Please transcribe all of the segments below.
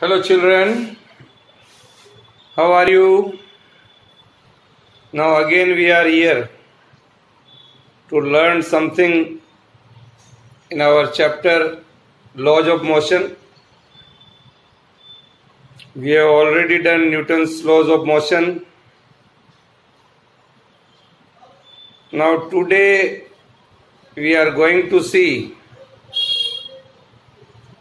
Hello children, how are you? Now again we are here to learn something in our chapter Laws of Motion. We have already done Newton's laws of motion. Now today we are going to see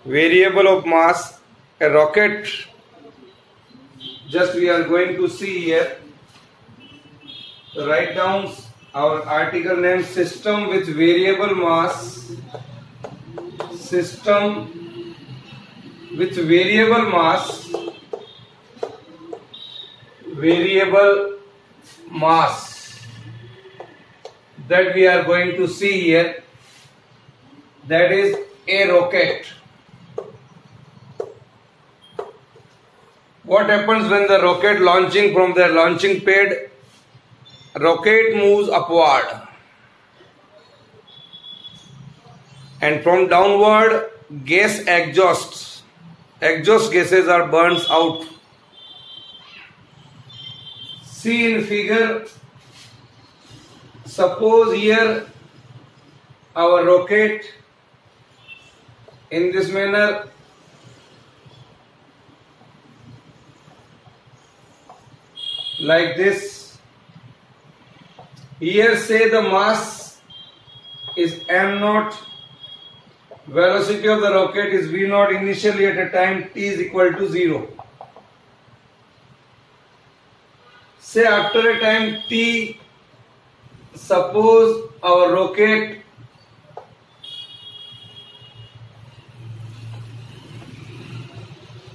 variable of mass, a rocket. Just we are going to see here. So write down our article name: system with variable mass. System with variable mass. Variable mass that we are going to see here. That is a rocket. What happens when the rocket launching from the launching pad? Rocket moves upward, and from downward gas exhausts. Exhaust gases are burned out. See in figure. Suppose here our rocket in this manner. Like this. Here say the mass is m naught, velocity of the rocket is v naught initially at a time t is equal to 0. Say after a time t, suppose our rocket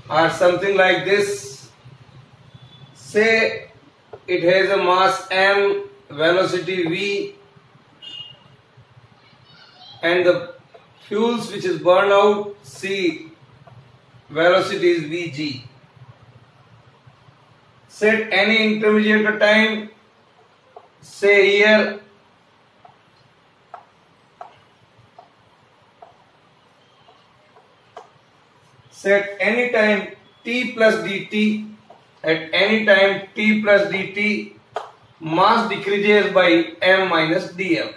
are something like this. Say it has a mass m, velocity v, and the fuels which is burned out, c, velocity is vg. Set any intermediate time, say here set any time t plus dt. At any time t plus dt, mass decreases by m minus dm,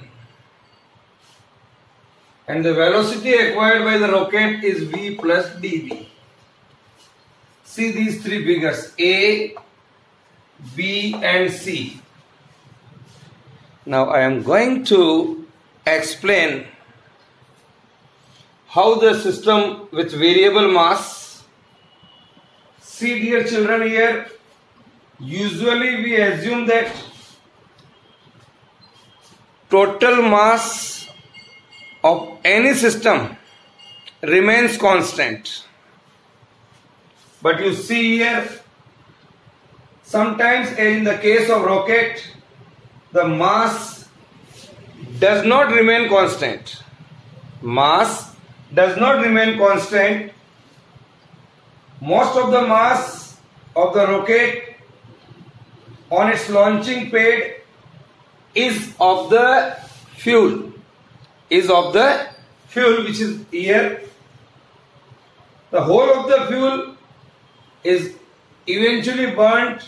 and the velocity acquired by the rocket is v plus dv. See these three figures A, B and C. Now I am going to explain how the system with variable mass. See dear children, here usually we assume that total mass of any system remains constant. But you see here, sometimes in the case of rocket, the mass does not remain constant. Mass does not remain constant. Most of the mass of the rocket on its launching pad is of the fuel. Which is here. The whole of the fuel is eventually burnt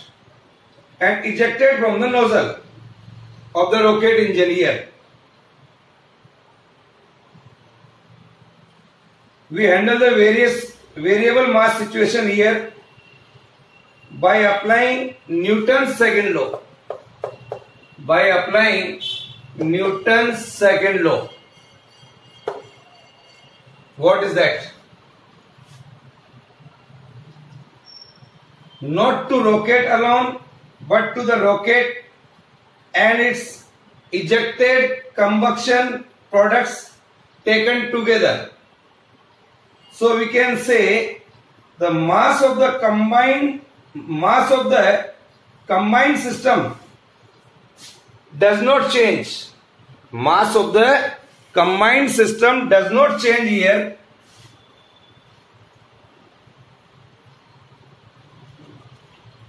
and ejected from the nozzle of the rocket engine here. We handle the variable mass situation here by applying Newton's second law. What is that? Not to rocket alone, but to the rocket and its ejected combustion products taken together. So we can say the mass of the combined system does not change. Mass of the combined system does not change here.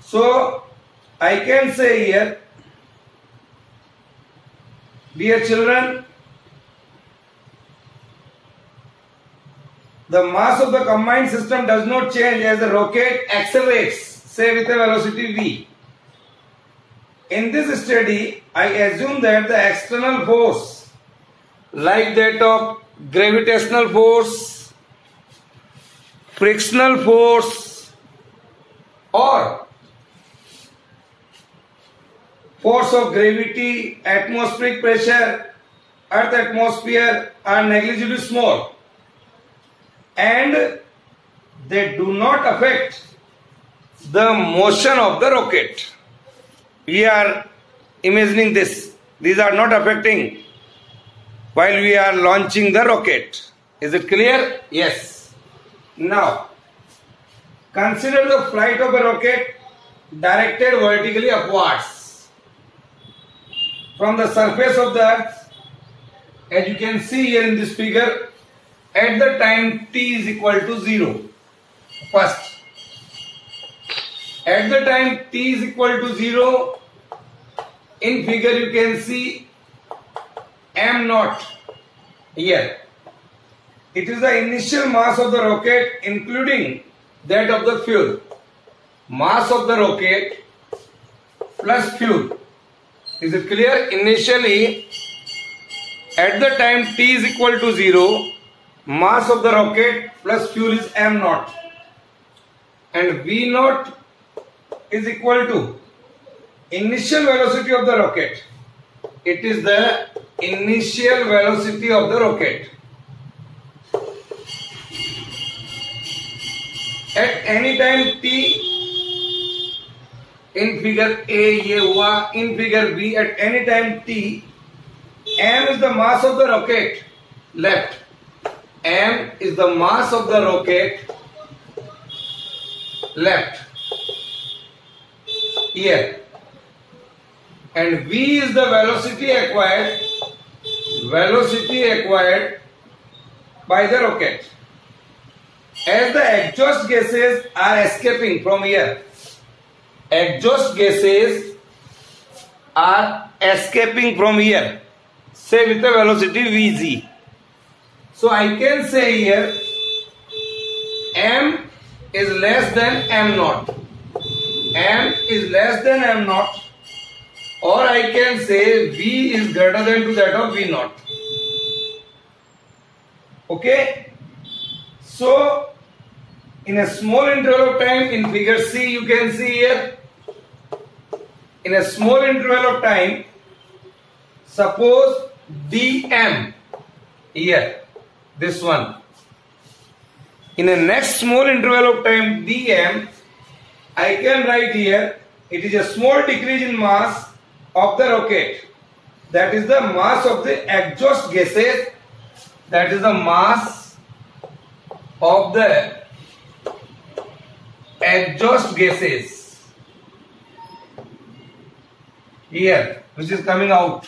So I can say here, dear children, the mass of the combined system does not change as the rocket accelerates, say with a velocity v. In this study, I assume that the external force, like that of gravitational force, frictional force, or force of gravity, atmospheric pressure, earth atmosphere are negligibly small, and they do not affect the motion of the rocket. We are imagining this. These are not affecting while we are launching the rocket. Is it clear? Yes. Now, consider the flight of a rocket directed vertically upwards from the surface of the earth. As you can see here in this figure, at the time t is equal to 0. First, at the time t is equal to 0, in figure you can see m0 here. It is the initial mass of the rocket including that of the fuel. Mass of the rocket plus fuel. Is it clear? Initially, at the time t is equal to 0, mass of the rocket plus fuel is m0, and v0 is equal to initial velocity of the rocket. It is the initial velocity of the rocket. At any time t, in figure A ये हुआ, in figure B at any time t, m is the mass of the rocket left. M is the mass of the rocket left here, and v is the velocity acquired by the rocket. As the exhaust gases are escaping from here, exhaust gases are escaping from here, say with a velocity vg. So I can say here m is less than m0. M is less than m0, or I can say v is greater than to that of v0. Okay. So in a small interval of time, in figure C you can see here, in a small interval of time, suppose dm here, this one. In a next small interval of time dm, I can write here, it is a small decrease in mass of the rocket. That is the mass of the exhaust gases. That is the mass of the exhaust gases here, which is coming out.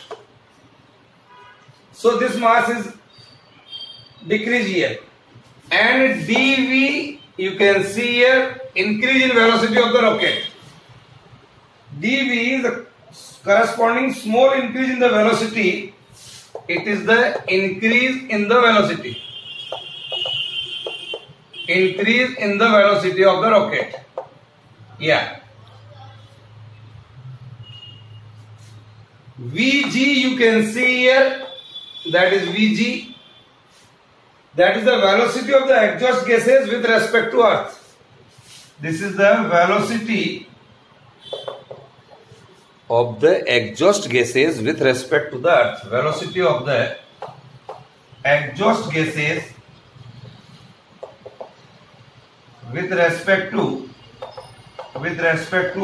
So this mass is decrease here, and dv you can see here, increase in velocity of the rocket. dv is the corresponding small increase in the velocity. It is the increase in the velocity. Increase in the velocity of the rocket. Yeah. Vg you can see here, that is Vg. That is the velocity of the exhaust gases with respect to Earth. This is the velocity of the exhaust gases with respect to the Earth. Velocity of the exhaust gases with respect to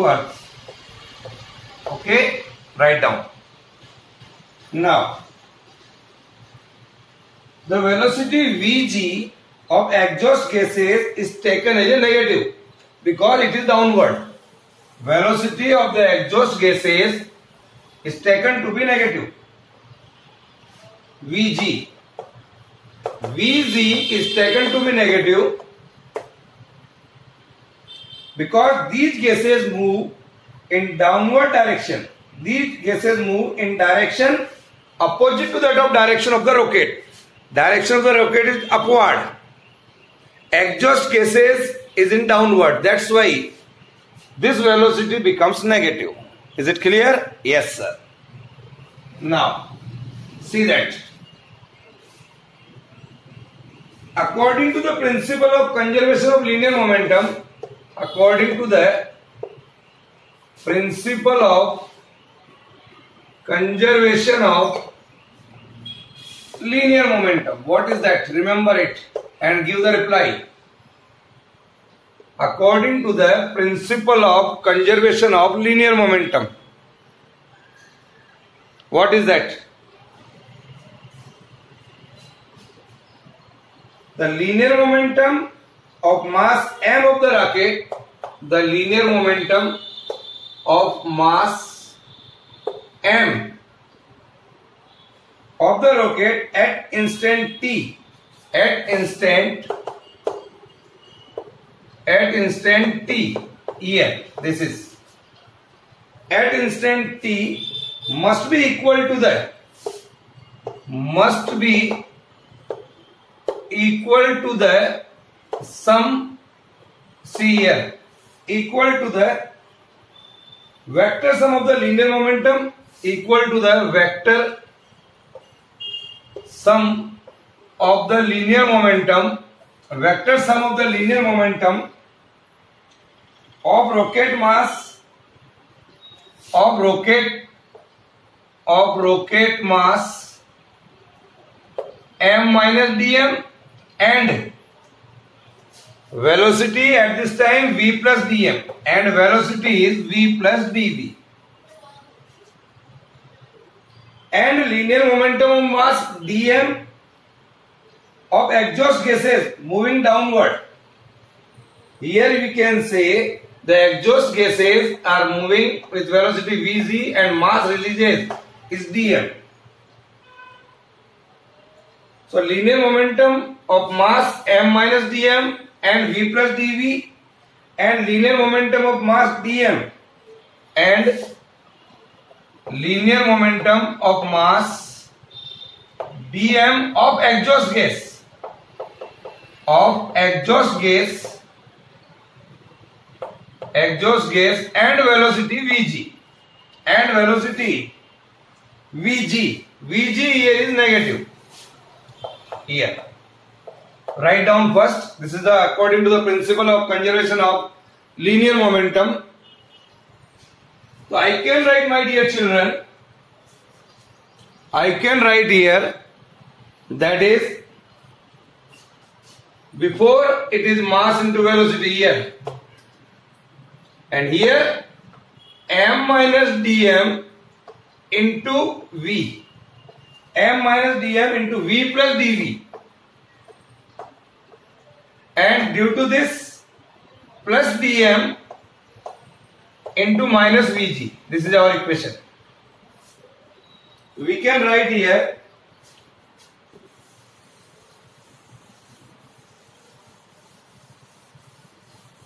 Earth. Okay, write down. Now, the velocity Vg of exhaust gases is taken as a negative because it is downward. Velocity of the exhaust gases is taken to be negative. Vg is taken to be negative because these gases move in downward direction. These gases move in direction opposite to that of direction of the rocket. Direction of the rocket is upward. exhaust gases is in downward. That's why this velocity becomes negative. Is it clear? Yes, sir. Now, see that. According to the principle of conservation of linear momentum, according to the principle of conservation of linear momentum, what is that? Remember it and give the reply. According to the principle of conservation of linear momentum, what is that? The linear momentum of mass m of the rocket, the linear momentum of mass m of the rocket at instant t, at instant t, here this is at instant t must be equal to the sum, see here, equal to the vector sum of the linear momentum equal to the vector sum of the linear momentum, vector sum of the linear momentum of rocket mass m minus dm and velocity at this time v plus dm, and velocity is v plus dv, and linear momentum of mass dm of exhaust gases moving downward. Here we can say the exhaust gases are moving with velocity vg and mass releases is dm. So linear momentum of mass m minus dm and v plus dv, and linear momentum of mass dm and linear momentum of mass dm of exhaust gas and velocity vg, vg here is negative. Here write down first, this is the according to the principle of conservation of linear momentum. So I can write, my dear children, I can write here, that is before it is mass into velocity here, and here m minus dm into v, m minus dm into v plus dv, and due to this plus dm into minus vg. This is our equation. We can write here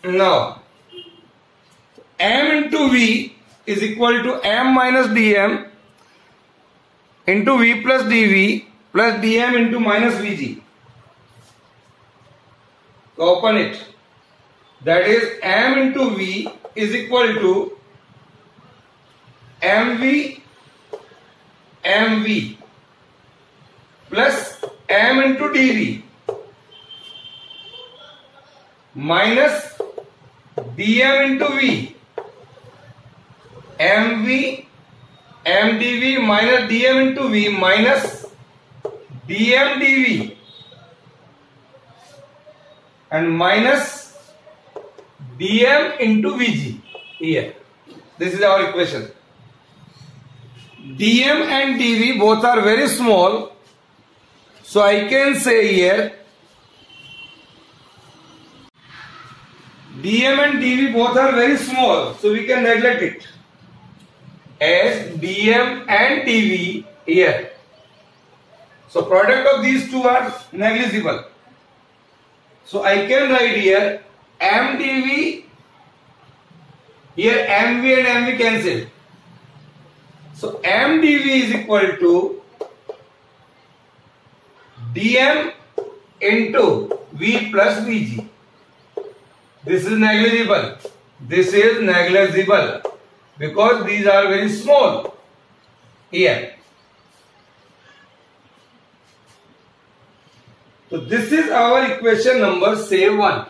now m into v is equal to m minus dm into v plus dv plus dm into minus vg. So open it. That is m into v is equal to mv plus m into dv minus dm into v, mv mdv minus dm into v minus dm dv and minus dm into vg. Here this is our equation. dm and dv both are very small, so I can say here dm and dv both are very small, so we can neglect it as dm and dv here. So product of these two are negligible. So I can write here mdv, here mv and mv cancel. So mdv is equal to dm into V plus Vg. This is negligible. This is negligible because these are very small here. So this is our equation number, say 1.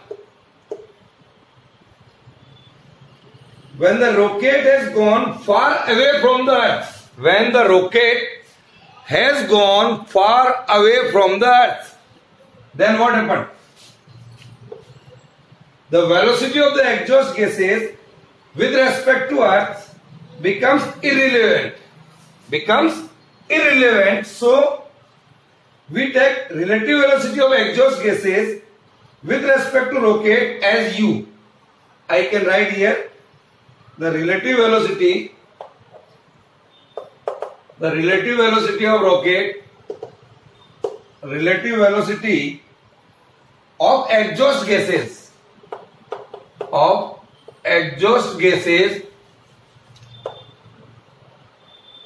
When the rocket has gone far away from the earth, when the rocket has gone far away from the earth, then what happened? The velocity of the exhaust gases with respect to earth becomes irrelevant. So we take relative velocity of exhaust gases with respect to rocket as u. I can write here the relative velocity of rocket, relative velocity of exhaust gases,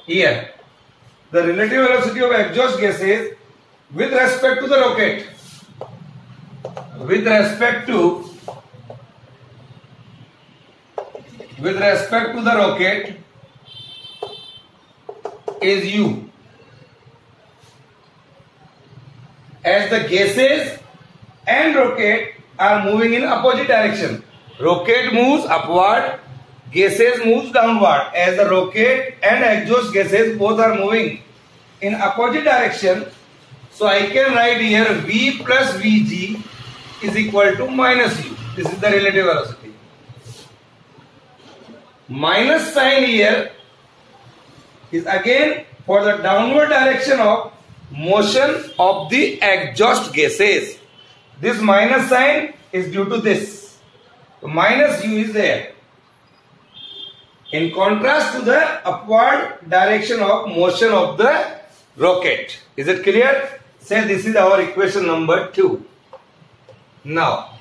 here. The relative velocity of exhaust gases with respect to the rocket, with respect to the rocket is u. As the gases and rocket are moving in opposite direction. Rocket moves upward, gases moves downward. As the rocket and exhaust gases both are moving in opposite direction, so I can write here V plus Vg is equal to minus u. This is the relative velocity. Minus sign here is again for the downward direction of motion of the exhaust gases. This minus sign is due to this. So minus u is there. In contrast to the upward direction of motion of the rocket. Is it clear? Say this is our equation number 2. Now,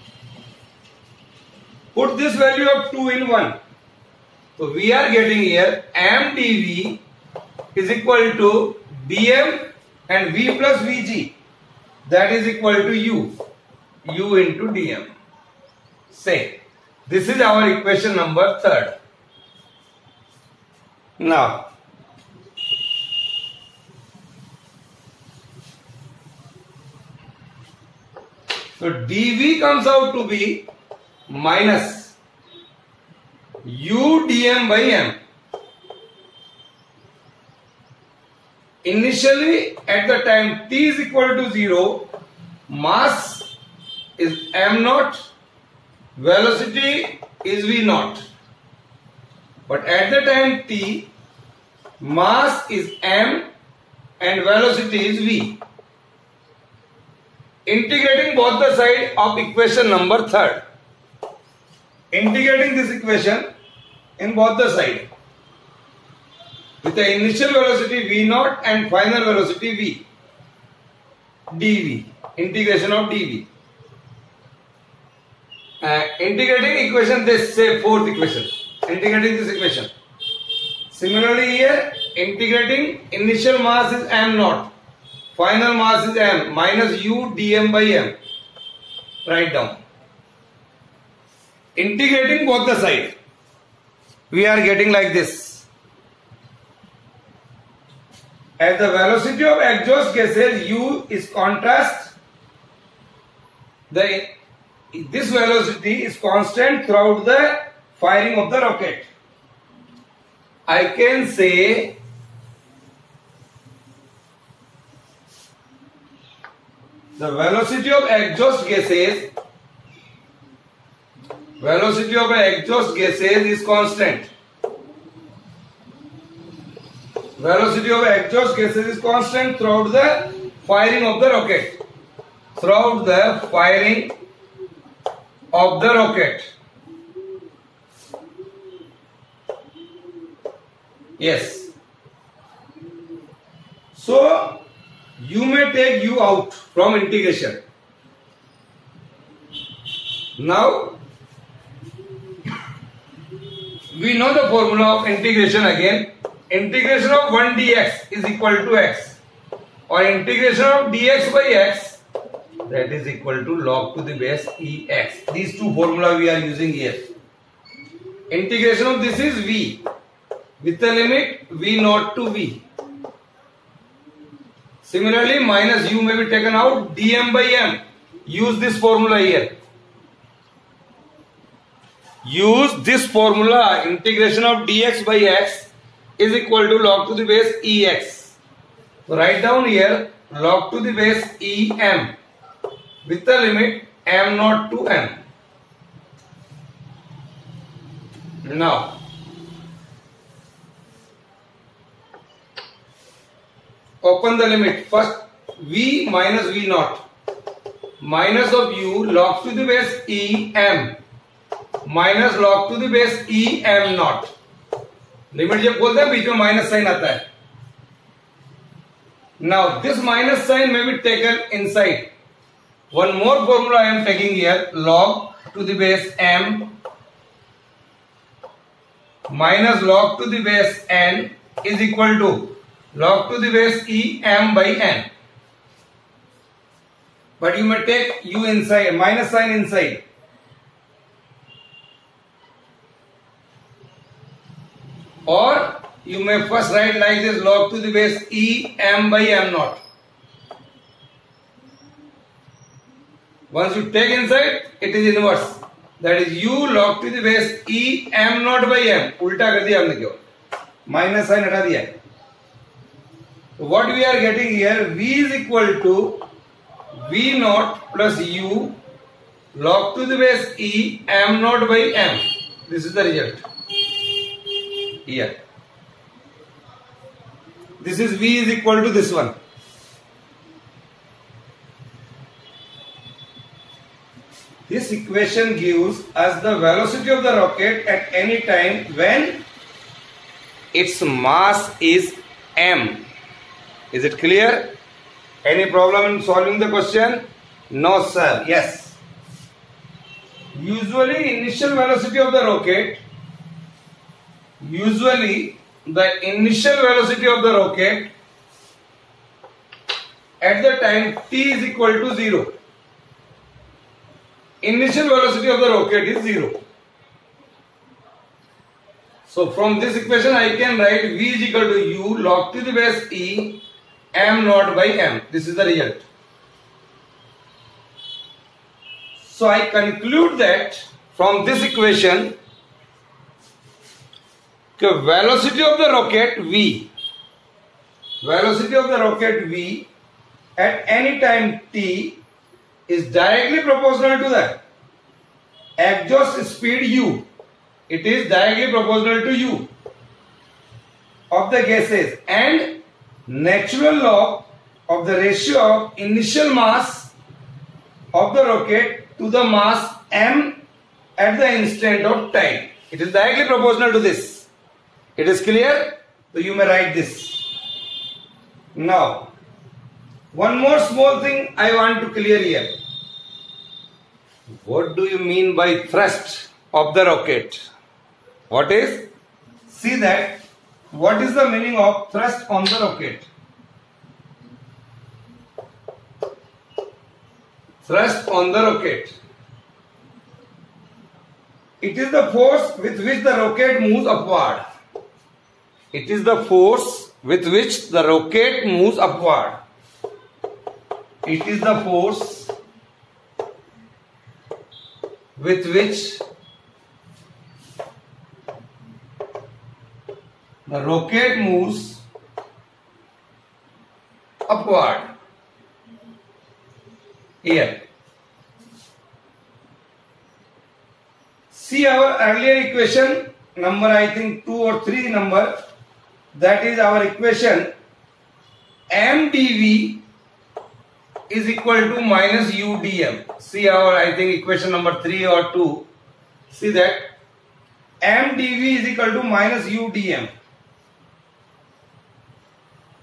put this value of 2 in 1. So we are getting here m dv is equal to dm and v plus vg, that is equal to u into dm. Say this is our equation number 3. Now so dv comes out to be minus u dm by m. Initially at the time t is equal to 0, mass is m naught, velocity is v naught. But at the time t, mass is m and velocity is v. Integrating both the side of equation number 3. Integrating this equation in both the side with the initial velocity v naught and final velocity v, dv, integration of dv. Integrating equation this, say 4th equation, integrating this equation. Similarly here, integrating initial mass is m naught, final mass is m, minus u dm by m. Write down. Integrating both the side, we are getting like this. As the velocity of exhaust gases u is contrast, this velocity is constant throughout the firing of the rocket. I can say the velocity of exhaust gases is constant. Velocity of exhaust gases is constant throughout the firing of the rocket. Throughout the firing of the rocket. Yes. So you may take u out from integration. Now we know the formula of integration again. Integration of 1 dx is equal to x, or integration of dx by x that is equal to log to the base ex. These two formula we are using here. Integration of this is v with the limit v naught to v. Similarly, minus u may be taken out, dm by m. Use this formula here. Use this formula. Integration of dx by x is equal to log to the base ex. So write down here log to the base em with the limit m naught to m. Now, open the limit. First v minus v naught. Minus of u log to the base em minus log to the base em naught. Limit जब बोलते हैं बीच में minus sign आता है. Now this minus sign may be taken inside. One more formula I am taking here, log to the base m minus log to the base n is equal to log to the base em by n. But you may take u inside, minus sign inside. Or you may first write like this, log to the base em by m naught. Once you take inside, it is inverse. That is u log to the base em naught by m. उल्टा कर दिया हमने केवल, minus sign हटा दिया. What we are getting here, v is equal to v naught plus u log to the base em naught by m. This is the result. Here. This is v is equal to this one. This equation gives us the velocity of the rocket at any time when its mass is m. Is it clear? Any problem in solving the question? No, sir. Yes. Usually, initial velocity of the rocket at the time t is equal to 0. Initial velocity of the rocket is 0. So from this equation I can write v is equal to u log to the base em naught by m. This is the result. So I conclude that from this equation the velocity of the rocket v at any time t is directly proportional to the exhaust speed u. It is directly proportional to u of the gases and natural log of the ratio of initial mass of the rocket to the mass m at the instant of time. It is directly proportional to this. It is clear? So you may write this. Now, one more small thing I want to clear here. What do you mean by thrust of the rocket? What is? See that. What is the meaning of thrust on the rocket? Thrust on the rocket. It is the force with which the rocket moves upward. It is the force with which the rocket moves upward. It is the force with which the rocket moves upward. Here. See our earlier equation, number I think 2 or 3 number. That is our equation mdv is equal to minus u dm. See our I think equation number 3 or 2. See that mdv is equal to minus u dm.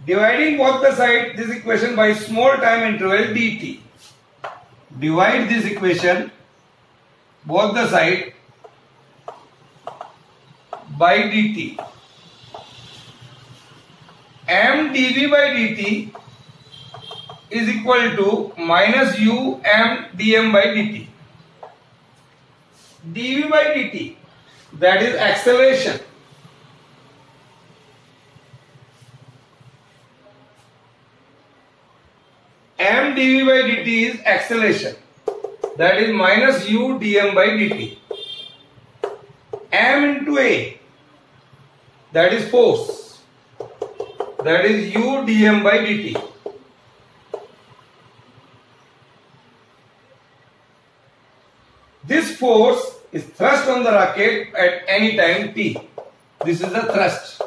Dividing both the sides this equation by small time interval dt. Divide this equation both the side by dt. M dv by dt is equal to minus u m dm by dt. dv by dt, that is acceleration. M dv by dt is acceleration, that is minus u dm by dt. M into A, that is force, that is u dm by dt. This force is thrust on the rocket at any time t. This is the thrust.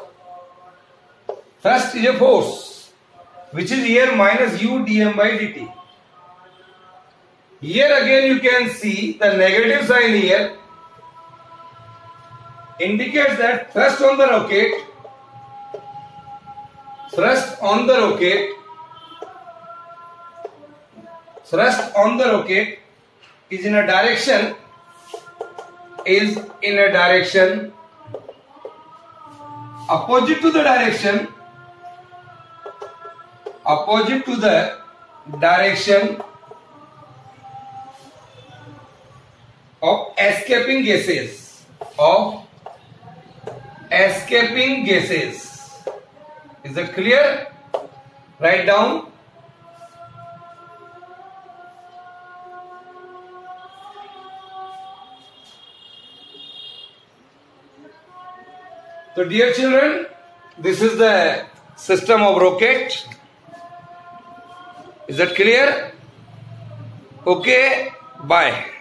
Thrust is a force, which is here minus u dm by dt. Here again you can see the negative sign here indicates that thrust on the rocket is in a direction opposite to the direction of escaping gases. Is that clear? Write down. So dear children, this is the system of rocket. Is that clear? Okay, bye.